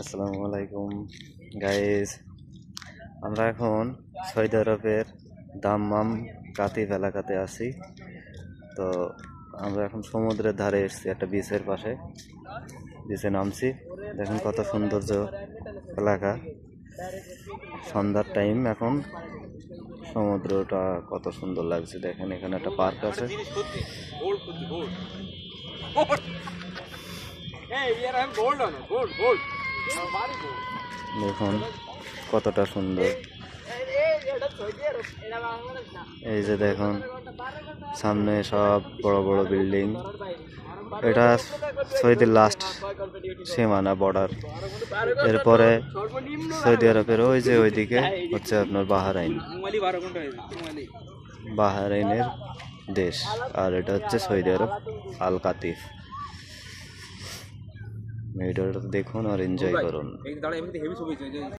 আসসালামু আলাইকুম গাইস, আমরা এখন সৌদি আরবের দাম্মাম কাতিফ এলাকাতে আছি। তো আমরা এখন সমুদ্রের ধারে এসেছি, একটা বিচের পাশে বিচে নামছি। দেখুন কত সৌন্দর্য এলাকা, সন্ধ্যার টাইম এখন। সমুদ্রটা কত সুন্দর লাগছে দেখেন, এখানে একটা পার্ক আছে। দেখুন কতটা সুন্দর। এই যে দেখুন সামনে সব বড় বড় বিল্ডিং। এটা সৌদির লাস্ট সীমানা, বর্ডার। এরপরে সৌদি আরবের ওই যে ওইদিকে হচ্ছে আপনার বাহারাইনের দেশ, আর এটা হচ্ছে সৌদি আরব আল কাতিফ। ভিডিওটা দেখুন আর এনজয় করুন।